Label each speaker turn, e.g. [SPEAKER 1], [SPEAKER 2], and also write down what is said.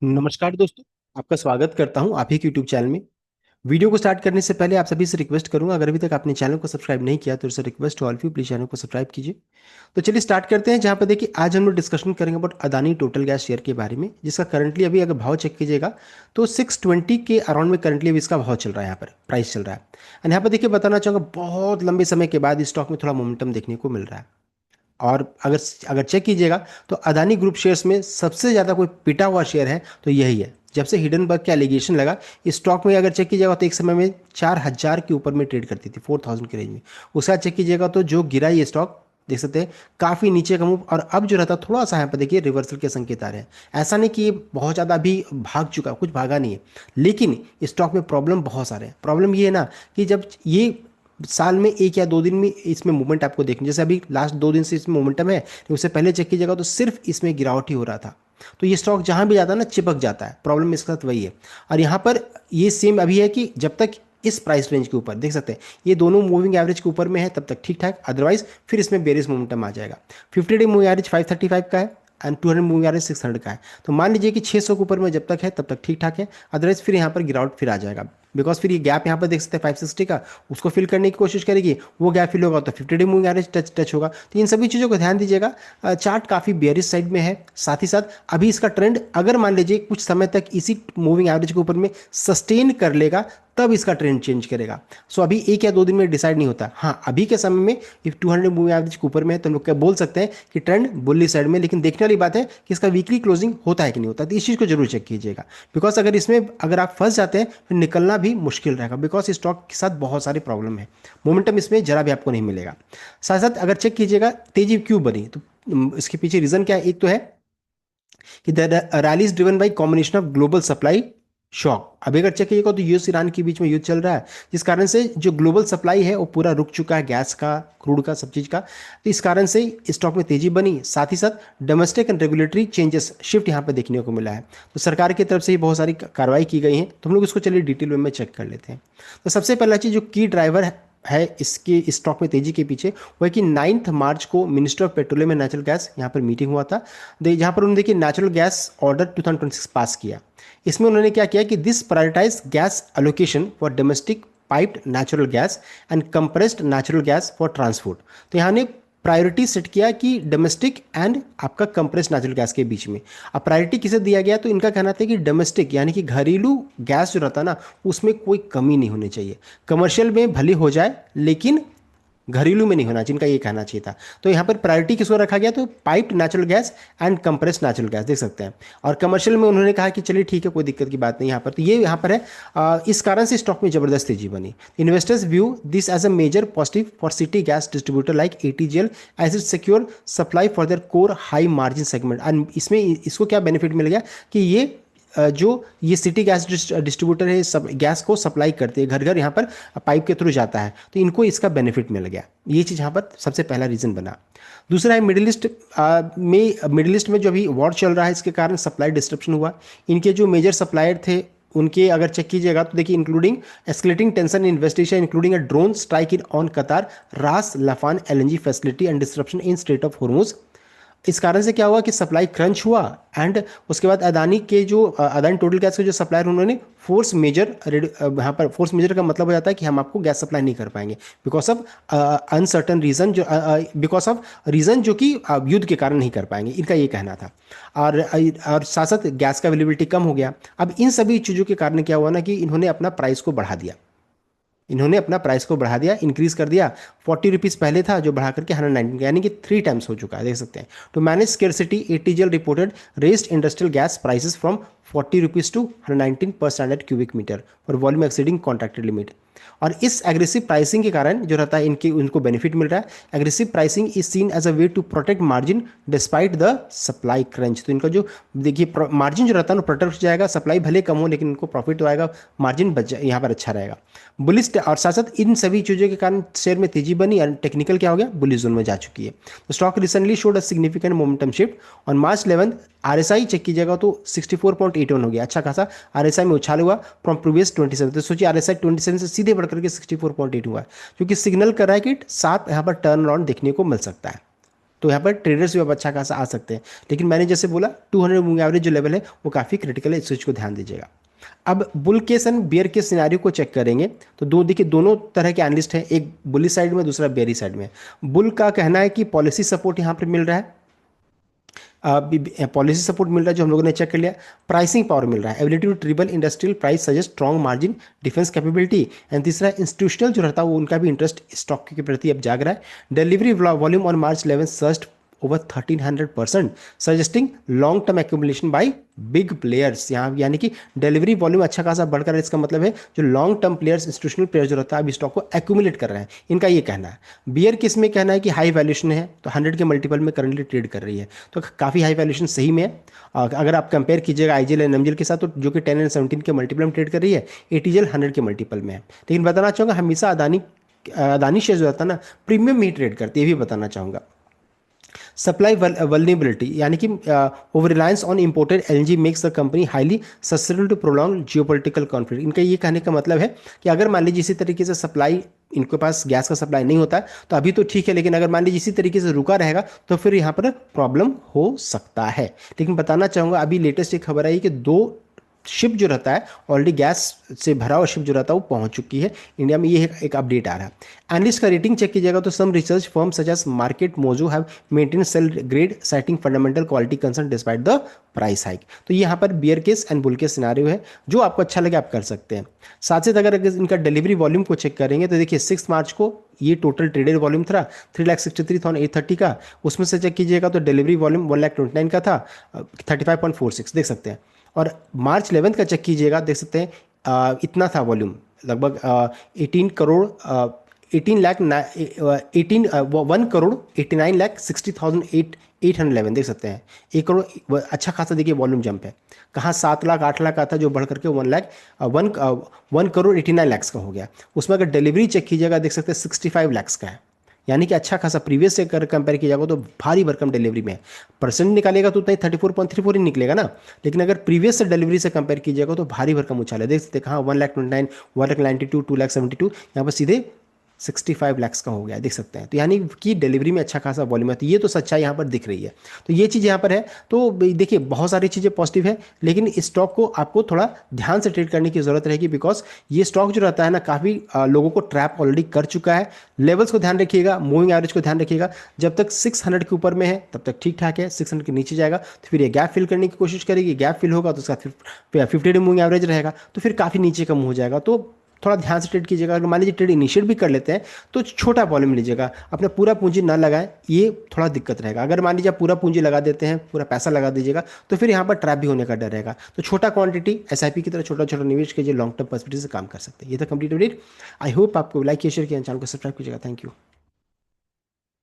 [SPEAKER 1] नमस्कार दोस्तों। आपका स्वागत करता हूं आप ही के यूट्यूब चैनल में। वीडियो को स्टार्ट करने से पहले आप सभी से रिक्वेस्ट करूंगा, अगर अभी तक आपने चैनल को सब्सक्राइब नहीं किया तो इससे request to all of you, please channel को सब्सक्राइब कीजिए। तो चलिए स्टार्ट करते हैं। जहां पर देखिए आज हम लोग डिस्कशन करेंगे about Adani total gas share के बारे में, जिसका करंटली अभी अगर भाव चेक कीजिएगा तो 620 के अराउंड में करंटली अभी इसका भाव चल रहा है, यहाँ पर प्राइस चल रहा है। एंड यहाँ पर देखिए बताना चाहूँगा बहुत लंबे समय के बाद इस स्टॉक में थोड़ा मोमेंटम देखने को मिल रहा है। और अगर अगर चेक कीजिएगा तो अदानी ग्रुप शेयर्स में सबसे ज़्यादा कोई पिटा हुआ शेयर है तो यही है। जब से हिडनबर्ग के एलिगेशन लगा इस स्टॉक में, अगर चेक कीजिएगा तो एक समय में 4000 के ऊपर में ट्रेड करती थी, 4000 के रेंज में। उसके बाद चेक कीजिएगा तो जो गिरा ये स्टॉक देख सकते हैं, काफ़ी नीचे का मूव। और अब जो रहता थोड़ा सा यहाँ पर देखिए रिवर्सल के संकेत आ रहे हैं। ऐसा नहीं कि ये बहुत ज़्यादा अभी भाग चुका, कुछ भागा नहीं है, लेकिन स्टॉक में प्रॉब्लम बहुत सारे हैं। प्रॉब्लम ये है ना कि जब ये साल में एक या दो दिन में इसमें मूवमेंट आपको देखने, जैसे अभी लास्ट 2 दिन से इसमें मोमेंटम है, तो उससे पहले चेक कीजिएगा तो सिर्फ इसमें गिरावट ही हो रहा था। तो ये स्टॉक जहां भी जाता है ना चिपक जाता है, प्रॉब्लम इसके साथ वही है। और यहाँ पर ये सेम अभी है कि जब तक इस प्राइस रेंज के ऊपर देख सकते हैं ये दोनों मूविंग एवरेज के ऊपर में है तब तक ठीक ठाक, अदरवाइज फिर इसमें बेरिस मोमेंटम आ जाएगा। 50 डे मूविंग एवरेज 535 का है एंड 200 मूविंग एवरेज 600 का है। तो मान लीजिए कि 600 के ऊपर में जब तक है तब तक ठीक ठाक है, अदरवाइज फिर यहाँ पर गिरावट फिर आ जाएगा। बिकॉज फिर ये गैप यहाँ पर देख सकते हैं 560 का, उसको फिल करने की कोशिश करेगी, वो गैप फिल होगा तो 50 डे मूविंग एवरेज टच होगा। तो इन सभी चीज़ों को ध्यान दीजिएगा। चार्ट काफ़ी बेयरिश साइड में है, साथ ही साथ अभी इसका ट्रेंड अगर मान लीजिए कुछ समय तक इसी मूविंग एवरेज के ऊपर में सस्टेन कर लेगा तब इसका ट्रेंड चेंज करेगा। सो अभी एक या दो दिन में डिसाइड नहीं होता। हाँ अभी के समय में इफ 200 मूविंग एवरेज के ऊपर में है तो लोग क्या बोल सकते हैं कि ट्रेंड बुल्ली साइड में, लेकिन देखने वाली बात है कि इसका वीकली क्लोजिंग होता है कि नहीं होता। तो इस चीज़ को जरूर चेक कीजिएगा, बिकॉज अगर इसमें अगर आप फंस जाते हैं फिर निकलना भी मुश्किल रहेगा, बिकॉज स्टॉक के साथ बहुत सारी प्रॉब्लम है। मोमेंटम इसमें जरा भी आपको नहीं मिलेगा। साथ साथ अगर चेक कीजिएगा तेजी क्यों बनी, तो इसके पीछे रीजन क्या है। एक तो है कि the rally is driven by combination of global supply shock. अभी अगर चेक कीजिएगा तो यूएस ईरान के बीच में युद्ध चल रहा है, जिस कारण से जो ग्लोबल सप्लाई है वो पूरा रुक चुका है, गैस का, क्रूड का, सब चीज़ का। तो इस कारण से स्टॉक में तेजी बनी। साथ ही साथ domestic and regulatory changes shift यहाँ पे देखने को मिला है। तो सरकार की तरफ से ही बहुत सारी कार्रवाई की गई है, तो हम लोग इसको चलिए डिटेल में चेक कर लेते हैं। तो सबसे पहला चीज़ जो की ड्राइवर है इसके स्टॉक में तेजी के पीछे वो है कि 9 मार्च को minister of petroleum and natural gas यहाँ पर मीटिंग हुआ था। जहाँ पर उन्होंने देखिए नेचुरल गैस ऑर्डर 2026 पास किया। इसमें उन्होंने क्या किया कि this prioritize gas allocation for domestic piped natural gas and compressed natural gas for transport. तो यहाँ ने प्रायोरिटी सेट किया कि डोमेस्टिक एंड आपका कंप्रेस्ड नेचुरल गैस के बीच में। अब प्रायोरिटी किसे दिया गया, तो इनका कहना था कि डोमेस्टिक यानी कि घरेलू गैस जो रहता है ना उसमें कोई कमी नहीं होनी चाहिए। कमर्शियल में भले हो जाए लेकिन घरेलू में नहीं होना चाहिए, इनका ये कहना चाहिए था। तो यहाँ पर प्रायोरिटी किसको रखा गया, तो piped natural gas and compressed natural gas देख सकते हैं। और कमर्शियल में उन्होंने कहा कि चलिए ठीक है कोई दिक्कत की बात नहीं यहाँ पर। तो ये यहाँ पर है। इस कारण से स्टॉक में जबरदस्त तेजी बनी। Investors view this as a major positive for city gas distributor like ATGL as it secure supply for their core high margin segment. And इसमें इसको क्या बेनिफिट मिल गया कि ये जो ये सिटी गैस डिस्ट्रीब्यूटर है सब गैस को सप्लाई करते हैं, घर घर यहाँ पर पाइप के थ्रू जाता है, तो इनको इसका बेनिफिट मिल गया। ये चीज़ यहाँ पर सबसे पहला रीज़न बना। दूसरा है मिडिल ईस्ट में जो अभी वॉर चल रहा है इसके कारण सप्लाई डिस्ट्रप्शन हुआ। इनके जो मेजर सप्लायर थे उनके अगर चेक कीजिएगा तो देखिए including escalating tension investigation including a drone strike in on कतार रास लफान LNG facility and disruption in straight of Hormuz. इस कारण से क्या हुआ कि सप्लाई क्रंच हुआ। एंड उसके बाद अदानी के जो अदानी टोटल गैस के जो सप्लायर उन्होंने फोर्स मेजर, यहाँ पर फोर्स मेजर का मतलब हो जाता है कि हम आपको गैस सप्लाई नहीं कर पाएंगे बिकॉज ऑफ अनसर्टन रीजन, जो बिकॉज ऑफ रीजन जो कि युद्ध के कारण नहीं कर पाएंगे, इनका ये कहना था। और साथ साथ गैस का अवेलेबिलिटी कम हो गया। अब इन सभी चीज़ों के कारण क्या हुआ ना कि इन्होंने अपना प्राइस को बढ़ा दिया। इन्होंने अपना प्राइस को बढ़ा दिया, इंक्रीज कर दिया। 40 रुपीज़ पहले था जो बढ़ा करके 119 यानी कि 3 टाइम्स हो चुका है, देख सकते हैं। To manage scarcity ATGL reported raised industrial gas prices from 40 rupees to 119 per standard cubic metre for volume exceeding contracted limit. और इस एग्रेसिव प्राइसिंग के कारण जो रहता है इनको बेनिफिट मिल रहा है। Aggressive pricing is seen as a way to protect margin despite the supply crunch. तो इनका जो देखिए मार्जिन जो रहता है ना प्रोटेक्ट हो जाएगा, सप्लाई भले कम हो लेकिन इनको प्रॉफिट तो आएगा, मार्जिन बच यहाँ पर अच्छा रहेगा। बुलिश और साथ साथ इन सभी चीज़ों के कारण शेयर में तेजी बनी और टेक्निकल क्या हो गया, बुलिश जोन में जा चुकी है। तो stock recently showed a significant momentum shift on March 11। RSI check कीजिएगा तो 64.81 हो गया, अच्छा खासा आरएसआई में उछाल हुआ फ्रॉम प्रीवियस 27। तो सोचिए आरएसआई 27 से सीधे बढ़कर के 64.8 हुआ है, जो कि सिग्नल कर रहा है कि साफ यहाँ पर टर्न अराउंड देखने को मिल सकता है। तो यहाँ पर ट्रेडर्स भी अब अच्छा खासा आ सकते हैं। लेकिन मैंने जैसे बोला 200 मूविंग एवरेज जो लेवल है वो काफ़ी क्रिटिकल है, इस चीज़ को ध्यान दीजिएगा। अब bull case and bear case scenario को चेक करेंगे तो देखिए दोनों तरह के एनालिस्ट हैं, एक बुली साइड में दूसरा बेरी साइड में। बुल का कहना है कि पॉलिसी सपोर्ट यहाँ पर मिल रहा है, पॉलिसी सपोर्ट मिल रहा है जो हम लोगों ने चेक कर लिया। प्राइसिंग पावर मिल रहा है, ability to triple industrial price suggest strong margin defence capability. And तीसरा इंस्टीट्यूशनल जो रहता है वो उनका भी इंटरेस्ट स्टॉक के प्रति अब जाग रहा है। Delivery volume on March 11 surged over 1300%, suggesting long term accumulation by big players. यहाँ यानी कि डिलीवरी वॉल्यूम अच्छा खासा बढ़कर, इसका मतलब है जो long term players, institutional players जो रहता है अभी स्टॉक को एक्यूमुलेट कर रहे हैं, इनका ये कहना है। बियर किस में कहना है कि हाई वैल्यूएशन है, तो 100 के मल्टीपल में करंटली ट्रेड कर रही है, तो काफ़ी हाई वैल्यूएशन सही में है। अगर आप कंपेयर कीजिएगा आईजीएल एंड एमजीएल के साथ, तो जो कि 10 एंड 17 के मल्टीपल में ट्रेड कर रही है, एटीजीएल 100 के मल्टीपल में है। लेकिन बताना चाहूँगा हमेशा अदानी शेयर जो रहता है ना प्रीमियम में ही ट्रेड करती है, ये भी बताना चाहूँगा। सप्लाई वल्नरेबिलिटी यानी कि over reliance on imported LNG makes the company highly sustainable to prolong geopolitical conflict. इनका ये कहने का मतलब है कि अगर मान लीजिए इसी तरीके से सप्लाई, इनके पास गैस का सप्लाई नहीं होता है तो अभी तो ठीक है, लेकिन अगर मान लीजिए इसी तरीके से रुका रहेगा तो फिर यहाँ पर प्रॉब्लम हो सकता है। लेकिन बताना चाहूँगा अभी लेटेस्ट एक खबर आई कि 2 शिप जो रहता है ऑलरेडी गैस से भरा हुआ शिप जो रहता है वो पहुंच चुकी है इंडिया में, ये एक अपडेट आ रहा है। एनालिस्ट का रेटिंग चेक कीजिएगा तो some research firm such as market mojo have maintain sell grade citing fundamental quality concern despite the price hike. तो यहाँ पर bear case and bull case scenario है, जो आपको अच्छा लगे आप कर सकते हैं। साथ साथ अगर इनका डिलीवरी वॉल्यूम को चेक करेंगे तो देखिए 6 मार्च को ये टोटल ट्रेडेड वॉल्यूम था 3,63,830 का, उसमें से चेक कीजिएगा तो डिलीवरी वॉल्यूम 1,29,000 का था, 35.46 देख सकते हैं। और मार्च 11 का चेक कीजिएगा, देख सकते हैं इतना था वॉल्यूम, लगभग 18 करोड़ 18 लाख 18 1 करोड़ 89,60,811 देख सकते हैं। 1 करोड़ अच्छा खासा देखिए वॉल्यूम जंप है। कहाँ 7 लाख 8 लाख का था जो बढ़ करके 1 करोड़ 89 लाख का हो गया। उसमें अगर डिलीवरी चेक कीजिएगा देख सकते हैं 65 लाख का है, यानी कि अच्छा खासा प्रीवियस से कर कंपेयर किया जाएगा तो भारी भरकम डिलीवरी में है। परसेंट निकालेगा तो उतना ही 34.34 ही निकलेगा ना, लेकिन अगर प्रीवियस से डिलीवरी से कंपेयर कीजिएगा तो भारी भरकम उछाल है। देख सकते हैं कहाँ 1,29,000 1,92,000 2,72,000, यहाँ पर सीधे 65 लाख का हो गया, देख सकते हैं। तो यानी कि डिलीवरी में अच्छा खासा वॉल्यूम है, तो ये तो सच्चाई यहाँ पर दिख रही है। तो ये चीज़ यहाँ पर है। तो देखिए बहुत सारी चीज़ें पॉजिटिव है, लेकिन इस स्टॉक को आपको थोड़ा ध्यान से ट्रेड करने की जरूरत रहेगी, बिकॉज ये स्टॉक जो रहता है ना काफ़ी लोगों को ट्रैप ऑलरेडी कर चुका है। लेवल्स को ध्यान रखिएगा, मूविंग एवरेज को ध्यान रखिएगा। जब तक 600 के ऊपर में है तब तक ठीक ठाक है, 600 के नीचे जाएगा तो फिर ये गैप फिल करने की कोशिश करेगी, गैप फिल होगा तो उसका फिर 50 डे मूविंग एवरेज रहेगा तो फिर काफ़ी नीचे कम हो जाएगा। तो थोड़ा ध्यान से ट्रेड कीजिएगा। अगर मान लीजिए ट्रेड इनिशिएट भी कर लेते हैं तो छोटा वॉल्यूम लीजिएगा, अपना पूरा पूंजी ना लगाएं, ये थोड़ा दिक्कत रहेगा। अगर मान लीजिए आप पूरा पूंजी लगा देते हैं, पूरा पैसा लगा दीजिएगा तो फिर यहाँ पर ट्रैप भी होने का डर रहेगा। तो छोटा क्वांटिटी एसआईपी की तरह छोटा छोटा निवेश कीजिए, लॉन्ग टर्म पर्सपेक्टिव से काम कर सकते हैं। ये था कंप्लीट अपडेट। आई होप आपको लाइक शेयर किया, चैनल को सब्सक्राइब कीजिएगा। Thank you.